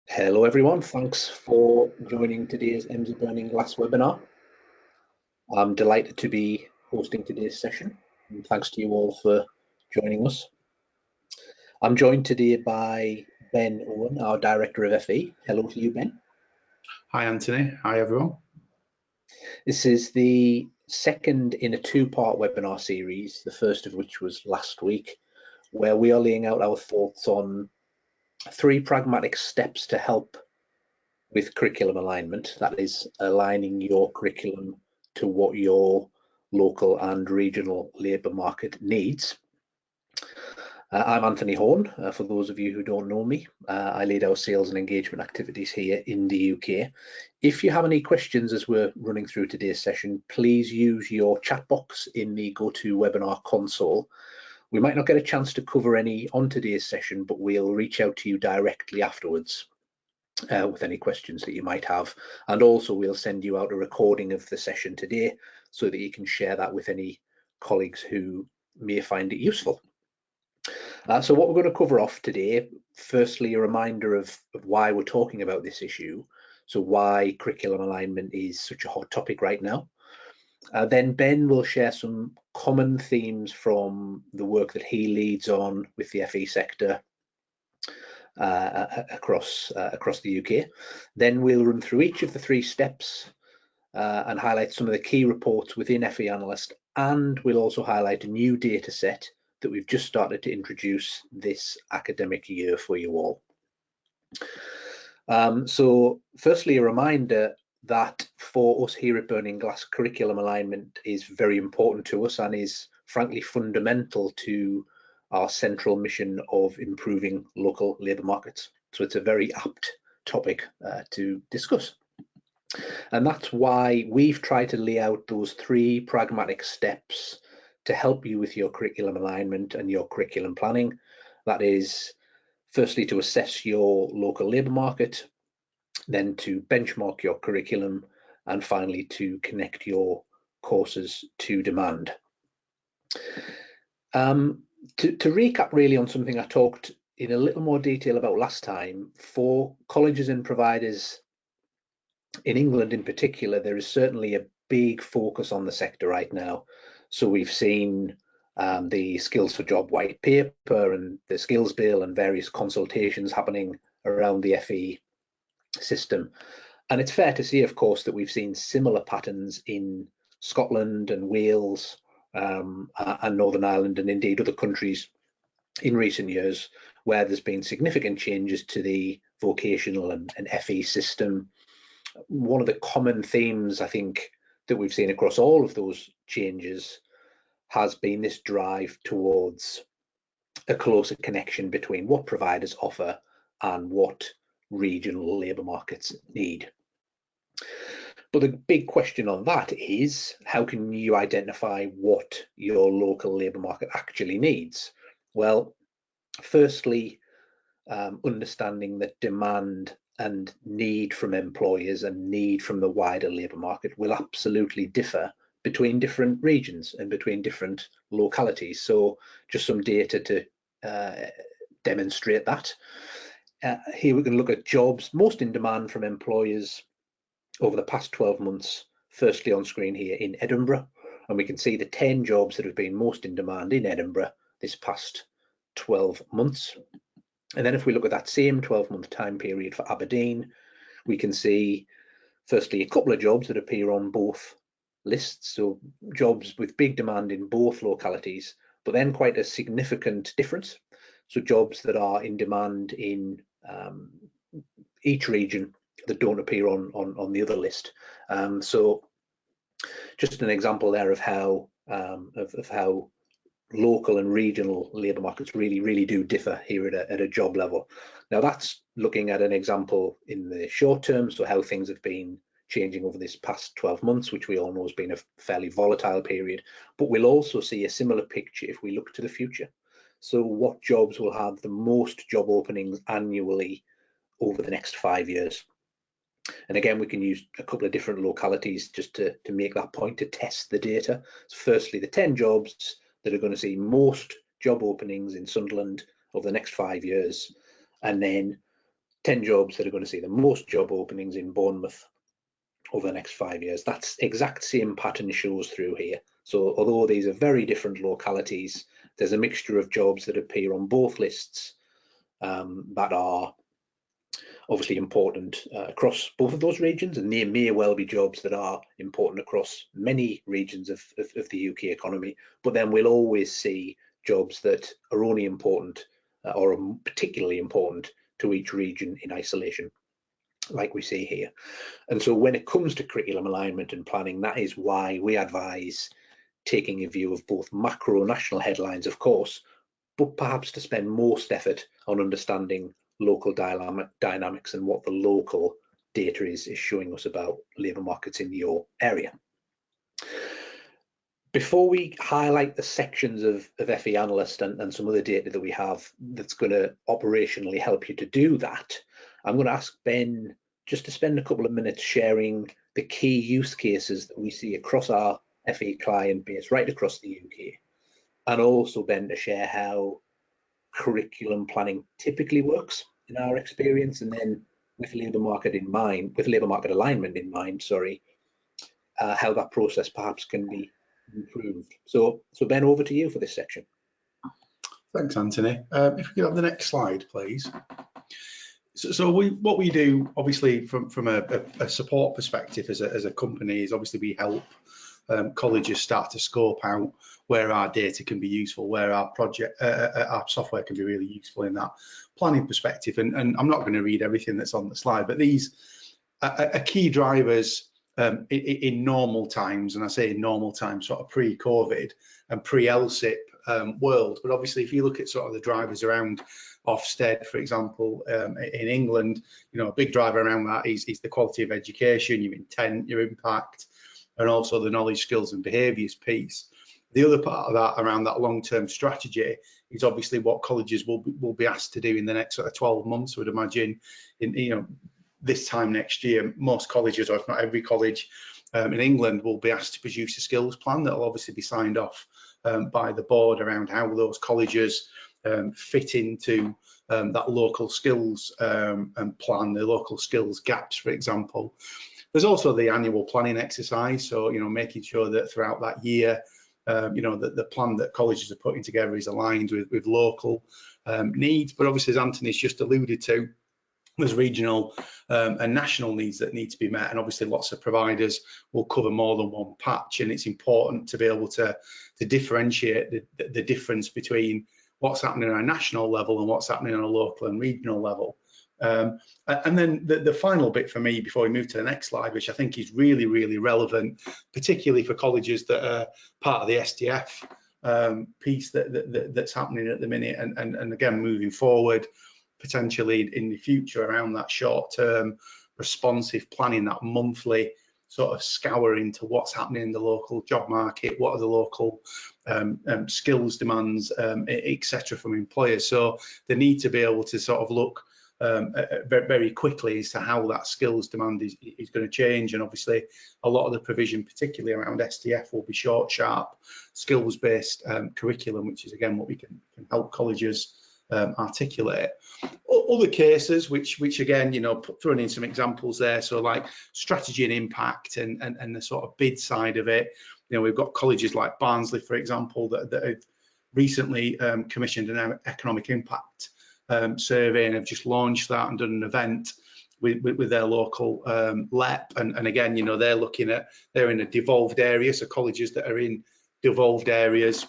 Hello everyone, thanks for joining today's Emsi Burning Glass webinar. I'm delighted to be hosting today's session, and thanks to you all for joining us. I'm joined today by Ben Owen, our Director of FE. Hello to you, Ben. Hi Anthony, hi everyone. This is the second in a two-part webinar series, the first of which was last week, where we are laying out our thoughts on 3 pragmatic steps to help with curriculum alignment, that is aligning your curriculum to what your local and regional labour market needs. I'm Anthony Horne, for those of you who don't know me. I lead our sales and engagement activities here in the UK. If you have any questions as we're running through today's session, please use your chat box in the GoToWebinar console. We might not get a chance to cover any on today's session, but we'll reach out to you directly afterwards with any questions that you might have, and also we'll send you out a recording of the session today so that you can share that with any colleagues who may find it useful. So what we're going to cover off today, firstly a reminder of why we're talking about this issue, so why curriculum alignment is such a hot topic right now. Then Ben will share some common themes from the work that he leads on with the FE sector across the UK. Then we'll run through each of the 3 steps and highlight some of the key reports within FE Analyst, and we'll also highlight a new data set that we've just started to introduce this academic year for you all. So firstly, a reminder that for us here at Burning Glass, curriculum alignment is very important to us and is frankly fundamental to our central mission of improving local labour markets. So it's a very apt topic to discuss. And that's why we've tried to lay out those 3 pragmatic steps to help you with your curriculum alignment and your curriculum planning. That is, firstly, to assess your local labour market, then to benchmark your curriculum, and finally to connect your courses to demand. To recap really on something I talked in a little more detail about last time, for colleges and providers in England in particular, there is certainly a big focus on the sector right now. So we've seen the Skills for Job white paper and the skills bill and various consultations happening around the FE system. And it's fair to say, of course, that we've seen similar patterns in Scotland and Wales and Northern Ireland, and indeed other countries in recent years, where there's been significant changes to the vocational and FE system. One of the common themes, I think, that we've seen across all of those changes has been this drive towards a closer connection between what providers offer and what regional labour markets need. But the big question on that is, how can you identify what your local labour market actually needs? Well, firstly, understanding that demand and need from employers and need from the wider labour market will absolutely differ between different regions and between different localities. So just some data to demonstrate that. Here we can look at jobs most in demand from employers over the past 12 months, firstly on screen here in Edinburgh, and we can see the 10 jobs that have been most in demand in Edinburgh this past 12 months. And then if we look at that same 12-month time period for Aberdeen, we can see firstly a couple of jobs that appear on both lists, so jobs with big demand in both localities, but then quite a significant difference. So jobs that are in demand in each region that don't appear on the other list. So just an example there of how local and regional labour markets really do differ here at a job level. Now that's looking at an example in the short term, so how things have been changing over this past 12 months, which we all know has been a fairly volatile period, but we'll also see a similar picture if we look to the future. So what jobs will have the most job openings annually over the next 5 years? And again, we can use a couple of different localities just to make that point, to test the data. So firstly, the 10 jobs that are going to see most job openings in Sunderland over the next 5 years, and then 10 jobs that are going to see the most job openings in Bournemouth over the next 5 years. That's exact same pattern shows through here. So although these are very different localities, there's a mixture of jobs that appear on both lists that are obviously important across both of those regions, and they may well be jobs that are important across many regions of the UK economy, but then we'll always see jobs that are only important or are particularly important to each region in isolation, like we see here. And so when it comes to curriculum alignment and planning, that is why we advise taking a view of both macro national headlines, of course, but perhaps to spend most effort on understanding local dynamics and what the local data is showing us about labour markets in your area. Before we highlight the sections of FE Analyst and some other data that we have that's going to operationally help you to do that, I'm going to ask Ben just to spend a couple of minutes sharing the key use cases that we see across our FE client base right across the UK, and also Ben to share how curriculum planning typically works in our experience, and then with labour market alignment in mind, how that process perhaps can be improved. So Ben, over to you for this section. Thanks, Anthony. If we could have the next slide, please. So what we do, obviously, from a support perspective as a company, is obviously we help colleges start to scope out where our data can be useful, where our software can be really useful in that planning perspective. And I'm not going to read everything that's on the slide, but these are key drivers in normal times, and I say in normal times, sort of pre-COVID and pre-LSIP world. But obviously, if you look at sort of the drivers around Ofsted, for example, in England, a big driver around that is the quality of education, your intent, your impact, and also the knowledge, skills, and behaviours piece. The other part of that around that long-term strategy is obviously what colleges will be asked to do in the next sort of 12 months. I would imagine in this time next year, most colleges, or if not every college in England, will be asked to produce a skills plan that will obviously be signed off by the board around how those colleges fit into that local skills plan, the local skills gaps, for example. There's also the annual planning exercise, so making sure that throughout that year, that the plan that colleges are putting together is aligned with local needs. But obviously, as Anthony's just alluded to, there's regional and national needs that need to be met, and obviously lots of providers will cover more than one patch, and it's important to be able to differentiate the difference between what's happening on a national level and what's happening on a local and regional level. And then the final bit for me before we move to the next slide, which I think is really, really relevant, particularly for colleges that are part of the SDF piece that's happening at the minute, and again moving forward potentially in the future around that short-term responsive planning, that monthly sort of scour into what's happening in the local job market, what are the local skills demands, etc. from employers. So they need to be able to sort of look very quickly as to how that skills demand is going to change. And obviously a lot of the provision, particularly around SDF, will be short, sharp, skills-based curriculum, which is again what we can help colleges articulate. Other cases which again, throwing in some examples there, so like strategy and impact and the sort of bid side of it. We've got colleges like Barnsley, for example, that have recently commissioned an economic impact survey and have just launched that and done an event with their local LEP, and again, they're in a devolved area, so colleges that are in devolved areas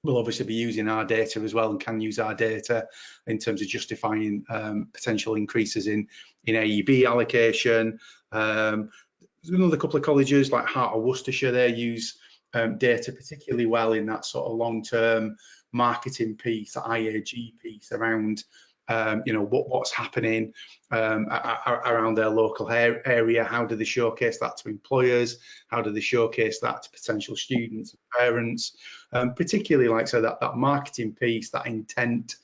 will obviously be using our data as well, and can use our data in terms of justifying potential increases in AEB allocation. There's another couple of colleges like Heart of Worcestershire, they use data particularly well in that sort of long-term marketing piece, that IAG piece around what's happening around their local area. How do they showcase that to employers? How do they showcase that to potential students and parents? Particularly, like I said, that marketing piece, that intent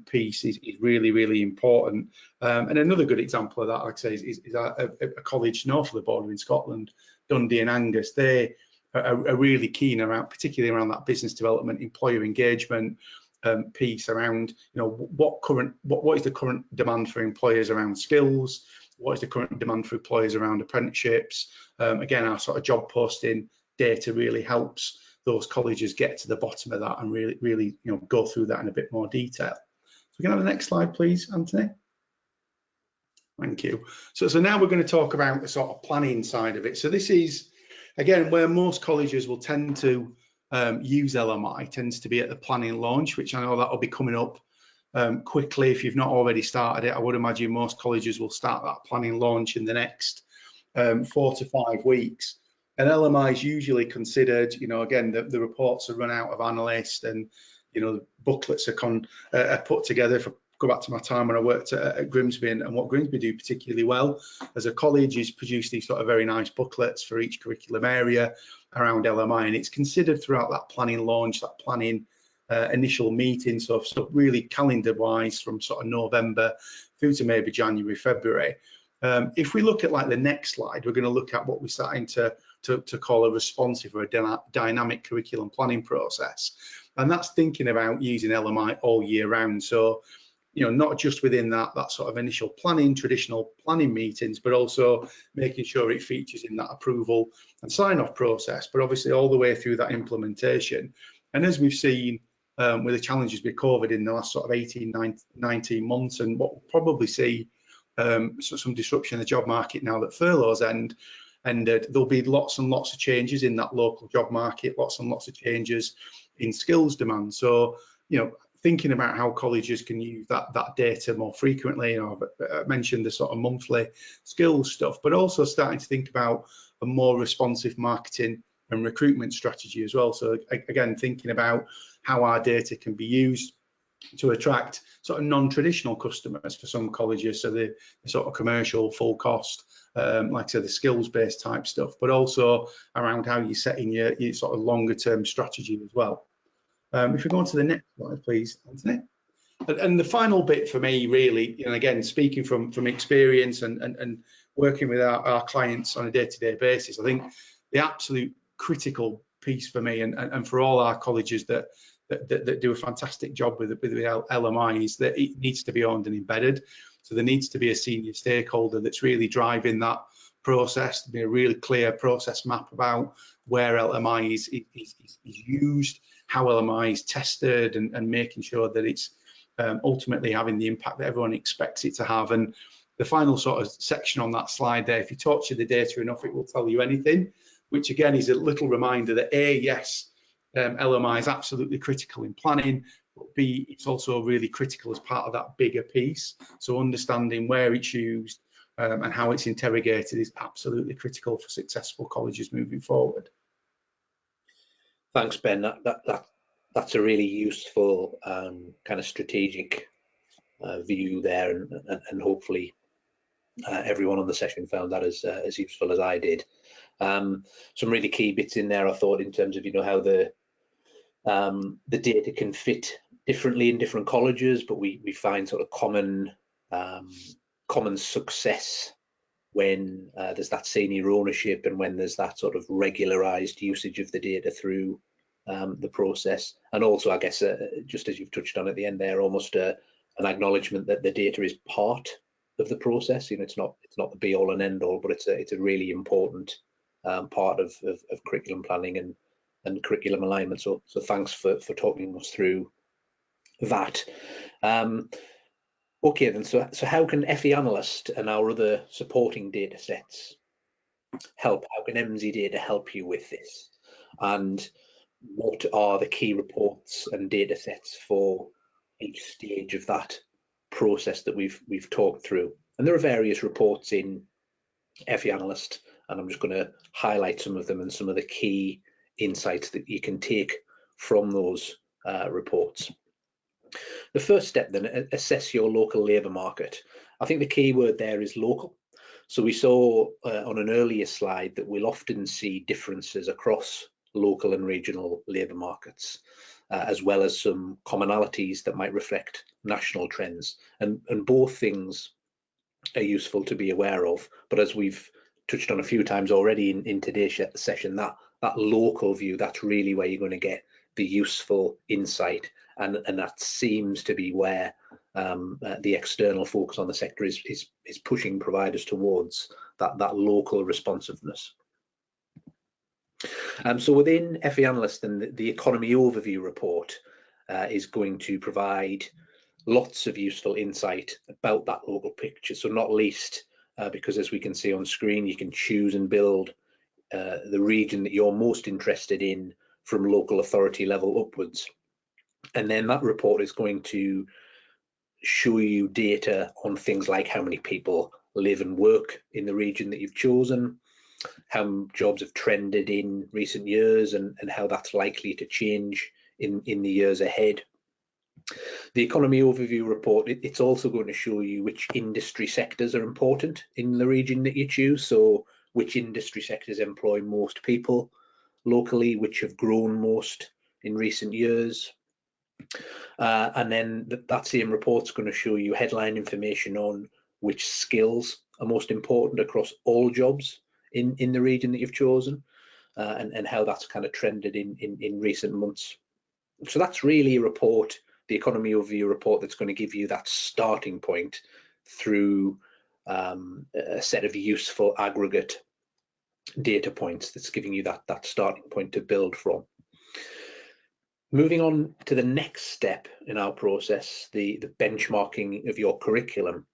piece is really, really important. And another good example of that, like I say, is a college north of the border in Scotland, Dundee and Angus. They are really keen around, particularly around that business development, employer engagement, piece around, what is the current demand for employers around skills, what is the current demand for employers around apprenticeships. Again, our sort of job posting data really helps those colleges get to the bottom of that and really go through that in a bit more detail. So we can have the next slide, please, Anthony. Thank you. So now we're going to talk about the sort of planning side of it. So this is, again, where most colleges will tend to use LMI, tends to be at the planning launch, which I know that will be coming up quickly. If you've not already started it, I would imagine most colleges will start that planning launch in the next 4 to 5 weeks. And LMI is usually considered, again, the reports are run out of analysts, and booklets are put together. If I go back to my time when I worked at Grimsby, and what Grimsby do particularly well as a college is produce these sort of very nice booklets for each curriculum area around LMI, and it's considered throughout that planning launch, that planning initial meeting, so really calendar wise from sort of November through to maybe January, February. If we look at like the next slide, we're going to look at what we're starting to call a responsive or a dynamic curriculum planning process, and that's thinking about using LMI all year round. So not just within that sort of initial planning, traditional planning meetings, but also making sure it features in that approval and sign-off process, but obviously all the way through that implementation. And as we've seen with the challenges with COVID in the last sort of 18, 19 months, and what we'll probably see some disruption in the job market now that furloughs end, and there'll be lots and lots of changes in that local job market, lots and lots of changes in skills demand. So, thinking about how colleges can use that data more frequently. I mentioned the sort of monthly skills stuff, but also starting to think about a more responsive marketing and recruitment strategy as well. So again, thinking about how our data can be used to attract sort of non-traditional customers for some colleges, so the sort of commercial full cost, like I said, the skills-based type stuff, but also around how you're setting your sort of longer term strategy as well. If we go on to the next slide, please, Anthony. And the final bit for me, really, again, speaking from experience and working with our clients on a day-to-day basis, I think the absolute critical piece for me and for all our colleges that do a fantastic job with LMI is that it needs to be owned and embedded. So there needs to be a senior stakeholder that's really driving that process, to be a really clear process map about where LMI is used, how LMI is tested, and making sure that it's ultimately having the impact that everyone expects it to have. And the final sort of section on that slide there, if you torture the data enough, it will tell you anything, which again is a little reminder that yes, LMI is absolutely critical in planning, but B, it's also really critical as part of that bigger piece. So understanding where it's used and how it's interrogated is absolutely critical for successful colleges moving forward. Thanks, Ben. That's a really useful kind of strategic view there, and hopefully everyone on the session found that as useful as I did. Some really key bits in there, I thought, in terms of how the data can fit differently in different colleges, but we find sort of common success when there's that senior ownership and when there's that sort of regularized usage of the data through the process. And also, I guess, just as you've touched on at the end there, almost an acknowledgement that the data is part of the process. It's not the be all and end all, but it's a really important part of curriculum planning and curriculum alignment. So thanks for talking us through that. Okay, then, so how can FE Analyst and our other supporting data sets help? How can Emsi data help you with this? And what are the key reports and data sets for each stage of that process that we've talked through? And there are various reports in FE Analyst, and I'm just going to highlight some of them and some of the key insights that you can take from those reports. The first step then, assess your local labour market. I think the key word there is local. So we saw on an earlier slide that we'll often see differences across local and regional labour markets, as well as some commonalities that might reflect national trends. And both things are useful to be aware of. But as we've touched on a few times already in today's session, that local view, that's really where you're going to get the useful insight, and that seems to be where the external focus on the sector is pushing providers towards that local responsiveness. So within FE Analyst, and the economy overview report is going to provide lots of useful insight about that local picture. So not least because, as we can see on screen, you can choose and build the region that you're most interested in from local authority level upwards. And then that report is going to show you data on things like how many people live and work in the region that you've chosen, how jobs have trended in recent years, and how that's likely to change in the years ahead. The economy overview report, it's also going to show you which industry sectors are important in the region that you choose. So which industry sectors employ most people locally, which have grown most in recent years. And then that same report's going to show you headline information on which skills are most important across all jobs in the region that you've chosen, and how that's kind of trended in recent months. So that's really a report, the economy overview report, that's going to give you that starting point through a set of useful aggregate data points that's giving you that starting point to build from. Moving on to the next step in our process, the benchmarking of your curriculum.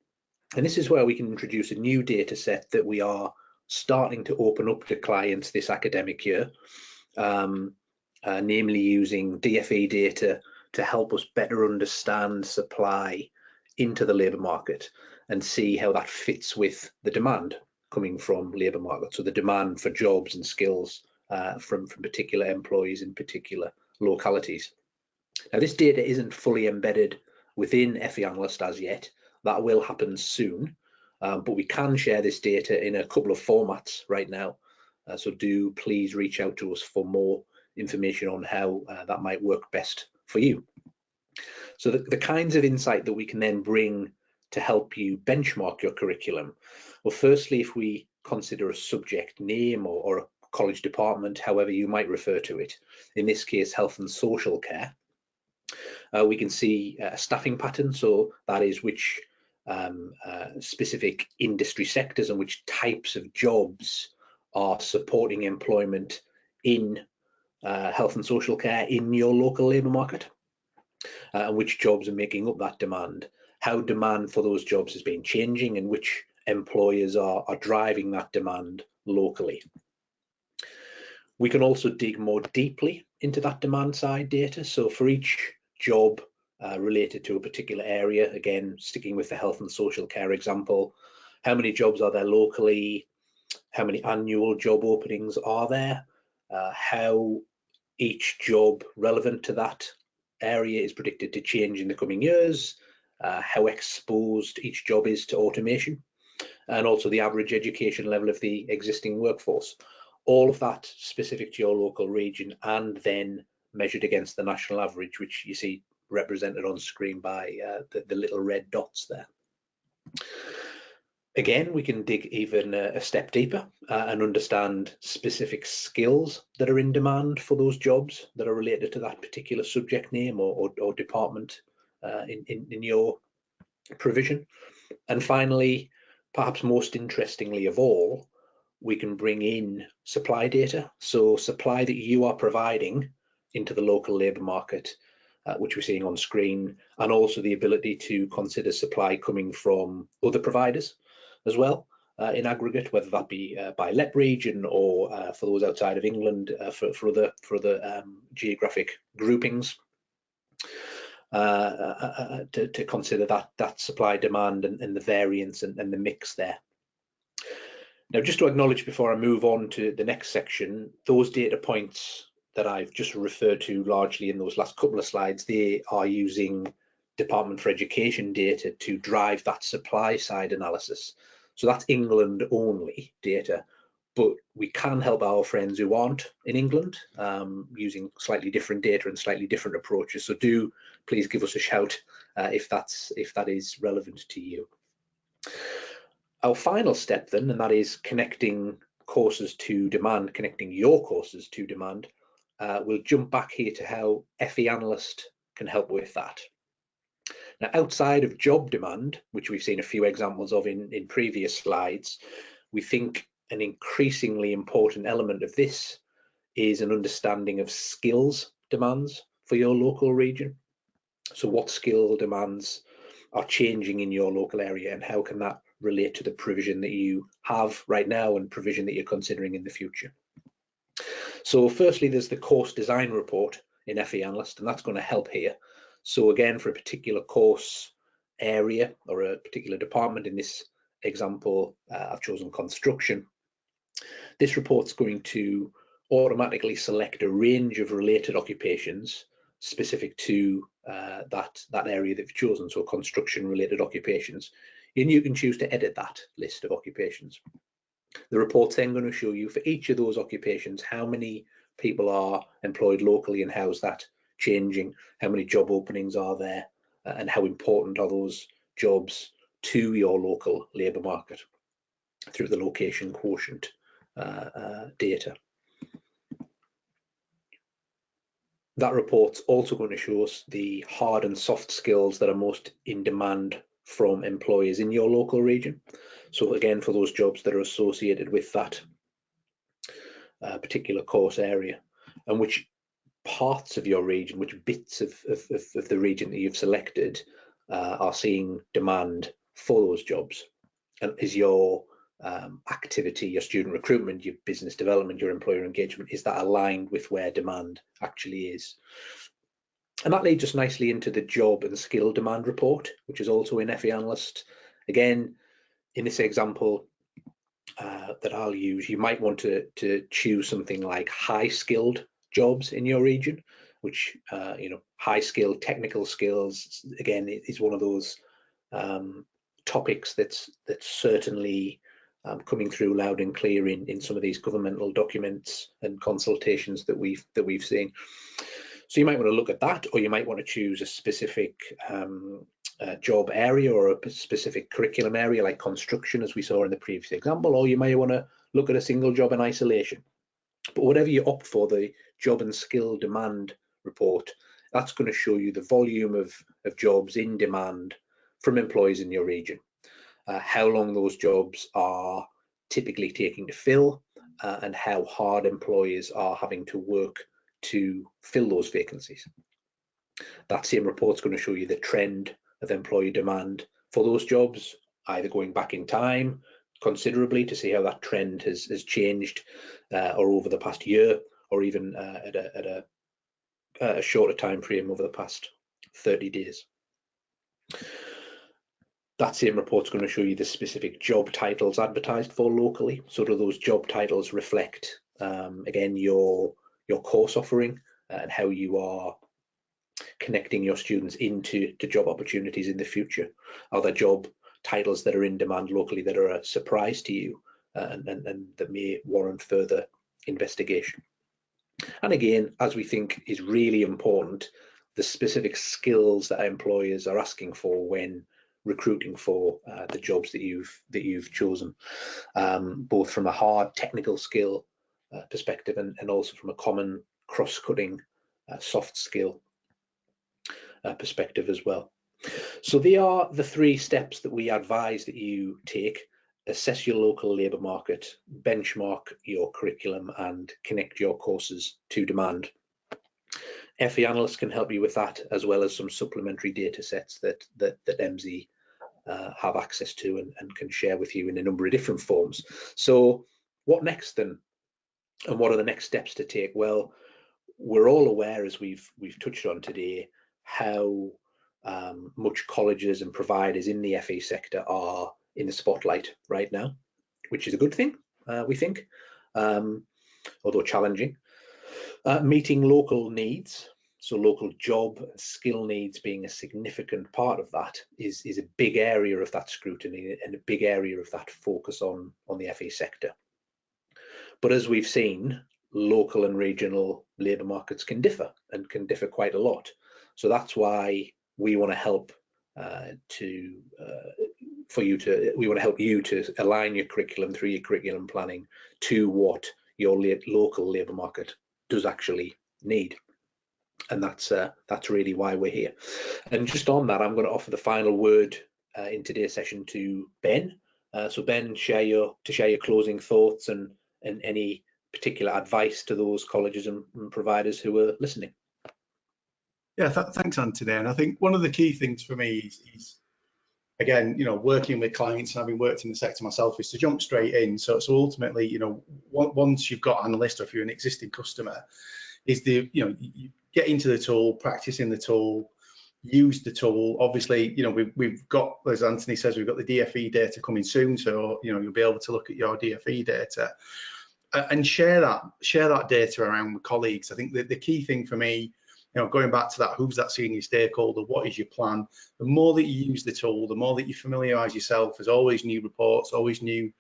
And this is where we can introduce a new data set that we are starting to open up to clients this academic year, namely using DFE data to help us better understand supply into the labour market and see how that fits with the demand coming from labour market. So the demand for jobs and skills from particular employees in particular localities. Now, this data isn't fully embedded within FE Analyst as yet. That will happen soon, but we can share this data in a couple of formats right now. So do please reach out to us for more information on how that might work best for you. So the kinds of insight that we can then bring to help you benchmark your curriculum. Well, firstly, if we consider a subject name or a college department, however you might refer to it, in this case, health and social care, we can see a staffing pattern. So that is which specific industry sectors and which types of jobs are supporting employment in health and social care in your local labour market, and which jobs are making up that demand, how demand for those jobs has been changing, and which employers are driving that demand locally. We can also dig more deeply into that demand side data. So for each job related to a particular area, again, sticking with the health and social care example, how many jobs are there locally? How many annual job openings are there? How each job relevant to that area is predicted to change in the coming years, how exposed each job is to automation, and also the average education level of the existing workforce. All of that specific to your local region, and then measured against the national average, which you see represented on screen by the little red dots there. Again, we can dig even a step deeper and understand specific skills that are in demand for those jobs that are related to that particular subject name or department in your provision. And finally, perhaps most interestingly of all, we can bring in supply data. So supply that you are providing into the local labour market, which we're seeing on screen, and also the ability to consider supply coming from other providers as well in aggregate, whether that be by LEP region or for those outside of England for other geographic groupings, to consider that supply demand and the variance and the mix there. Now, just to acknowledge before I move on to the next section, those data points that I've just referred to largely in those last couple of slides, they are using Department for Education data to drive that supply side analysis. So that's England only data, but we can help our friends who aren't in England using slightly different data and slightly different approaches. So do please give us a shout if that is relevant to you. Our final step then, and that is connecting courses to demand, connecting your courses to demand. we'll jump back here to how FE Analyst can help with that. Now, outside of job demand, which we've seen a few examples of in previous slides, we think an increasingly important element of this is an understanding of skills demands for your local region. So what skill demands are changing in your local area, and how can that relate to the provision that you have right now and provision that you're considering in the future? So firstly, there's the course design report in FE Analyst, and that's going to help here. So again, for a particular course area or a particular department, in this example, I've chosen construction. This report's going to automatically select a range of related occupations specific to that area that you've chosen, so construction related occupations, and you can choose to edit that list of occupations. The report's then going to show you for each of those occupations how many people are employed locally and how's that changing, how many job openings are there, and how important are those jobs to your local labour market through the location quotient data. That report's also going to show us the hard and soft skills that are most in demand from employers in your local region. So again, for those jobs that are associated with that particular course area, and which parts of your region, which bits of the region that you've selected are seeing demand for those jobs. And is your activity, your student recruitment, your business development, your employer engagement, is that aligned with where demand actually is? And that leads us nicely into the job and skill demand report, which is also in FE Analyst. Again, in this example that I'll use, you might want to choose something like high skilled jobs in your region, which high skilled technical skills, again, is one of those topics that's certainly coming through loud and clear in some of these governmental documents and consultations that we've seen. So you might want to look at that, or you might want to choose a specific job area or a specific curriculum area like construction, as we saw in the previous example, or you may want to look at a single job in isolation. But whatever you opt for, the job and skill demand report, that's going to show you the volume of jobs in demand from employers in your region, how long those jobs are typically taking to fill, and how hard employers are having to work to fill those vacancies. That same report's going to show you the trend of employee demand for those jobs, either going back in time considerably to see how that trend has changed, or over the past year, or even at a shorter time frame over the past 30 days. That same report's going to show you the specific job titles advertised for locally. So do those job titles reflect, again, your course offering and how you are connecting your students into job opportunities in the future? Are there job titles that are in demand locally that are a surprise to you and that may warrant further investigation? And again, as we think is really important, the specific skills that employers are asking for when recruiting for the jobs that you've chosen, both from a hard technical skill perspective and also from a common cross-cutting soft skill perspective as well. So they are the three steps that we advise that you take: assess your local labour market, benchmark your curriculum, and connect your courses to demand. FE Analyst can help you with that, as well as some supplementary data sets that Emsi have access to and can share with you in a number of different forms. So what next then? And what are the next steps to take? Well, we're all aware, as we've touched on today, how much colleges and providers in the FE sector are in the spotlight right now, which is a good thing, we think, although challenging. Meeting local needs, so local job and skill needs being a significant part of that, is a big area of that scrutiny and a big area of that focus on the FE sector. But as we've seen, local and regional labour markets can differ and can differ quite a lot. So that's why we want to help we want to help you to align your curriculum through your curriculum planning to what your local labour market does actually need. And that's really why we're here. And just on that, I'm going to offer the final word in today's session to Ben. So Ben, share your closing thoughts and any particular advice to those colleges and providers who are listening. Yeah, thanks, Anthony. And I think one of the key things for me is again, you know, working with clients, and having worked in the sector myself, is to jump straight in. So ultimately, you know, once you've got analyst, or if you're an existing customer, is you get into the tool, practice in the tool, use the tool. Obviously, you know, we've got, as Anthony says, we've got the DFE data coming soon, so you know, you'll be able to look at your DFE data and share that data around with colleagues. I think the key thing for me, you know, going back to that, who's that senior stakeholder, what is your plan? The more that you use the tool, the more that you familiarise yourself. There's always new reports, always new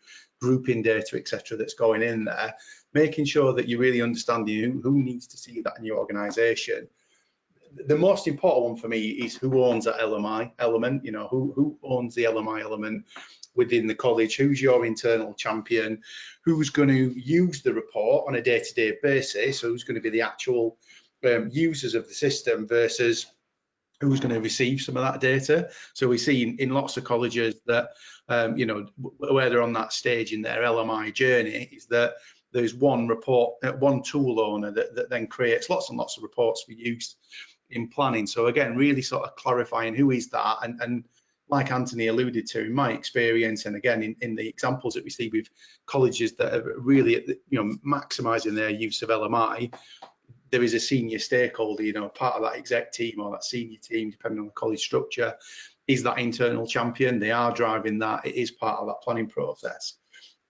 grouping data, etc., that's going in there, making sure that you really understand who needs to see that in your organisation. The most important one for me is who owns that LMI element. You know, who owns the LMI element within the college? Who's your internal champion? Who's going to use the report on a day-to-day basis? So who's going to be the actual users of the system versus who's going to receive some of that data? So we see in lots of colleges that, you know, where they're on that stage in their LMI journey, is that there's one tool owner that then creates lots and lots of reports for use in planning. So again, really sort of clarifying who is that, and like Anthony alluded to, in my experience, and again in the examples that we see with colleges that are really, you know, maximising their use of LMI, there is a senior stakeholder, you know, part of that exec team or that senior team, depending on the college structure, is that internal champion. They are driving that. It is part of that planning process.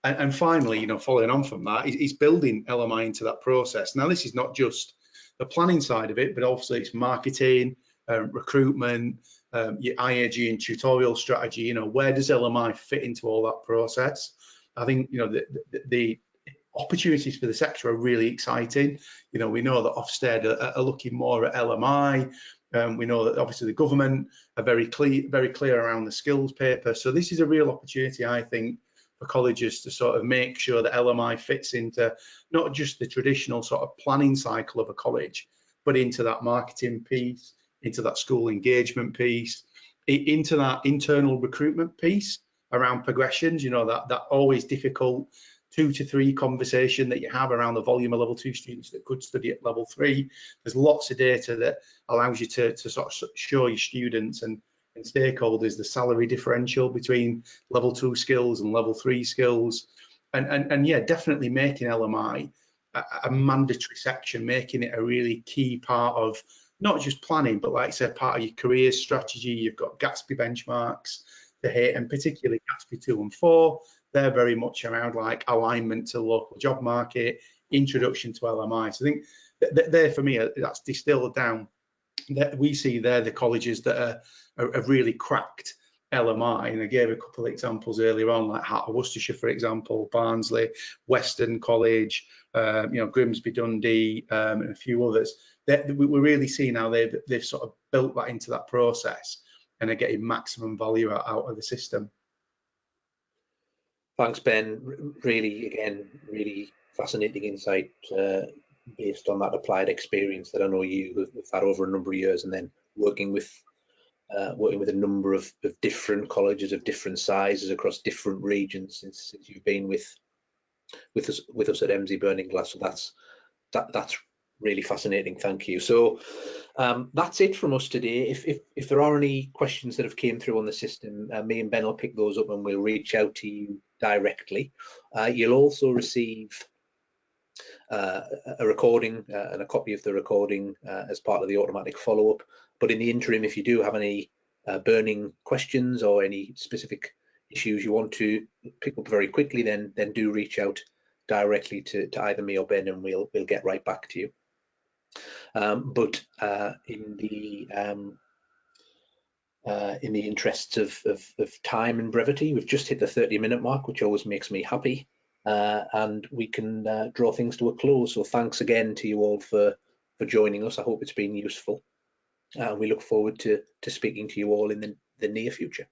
And finally, you know, following on from that, is building LMI into that process. Now, this is not just the planning side of it, but also it's marketing, recruitment, your IAG and tutorial strategy. You know, where does LMI fit into all that process? I think, you know, the opportunities for the sector are really exciting. You know, we know that Ofsted are looking more at LMI. We know that obviously the government are very clear around the skills paper. So this is a real opportunity, I think, for colleges to sort of make sure that LMI fits into not just the traditional sort of planning cycle of a college, but into that marketing piece, into that school engagement piece, into that internal recruitment piece around progressions. You know, that always difficult 2 to 3 conversation that you have around the volume of level 2 students that could study at level 3. There's lots of data that allows you to sort of show your students and stakeholders the salary differential between level 2 skills and level 3 skills, and yeah, definitely making LMI a mandatory section, making it a really key part of not just planning, but like I said, part of your career strategy. You've got Gatsby benchmarks to hit, and particularly Gatsby 2 and 4. They're very much around like alignment to the local job market, introduction to LMI. So I think there for me, that's distilled down. That we see they're the colleges that have really cracked LMI, and I gave a couple of examples earlier on, like Heart of Worcestershire, for example, Barnsley, Western College, you know, Grimsby, Dundee, and a few others. We're really seeing how they've sort of built that into that process and are getting maximum value out of the system. Thanks, Ben. Really, again, really fascinating insight based on that applied experience that I know you have had over a number of years, and then working with a number of different colleges of different sizes across different regions since you've been with us at Emsi Burning Glass. So that's really fascinating. Thank you. So that's it from us today. If there are any questions that have came through on the system, me and Ben will pick those up and we'll reach out to you directly. You'll also receive a recording and a copy of the recording as part of the automatic follow-up. But in the interim, if you do have any burning questions or any specific issues you want to pick up very quickly, then do reach out directly to either me or Ben, and we'll get right back to you. But in the interests of time and brevity, we've just hit the 30-minute mark, which always makes me happy, and we can draw things to a close. So thanks again to you all for joining us. I hope it's been useful. We look forward to speaking to you all in the near future.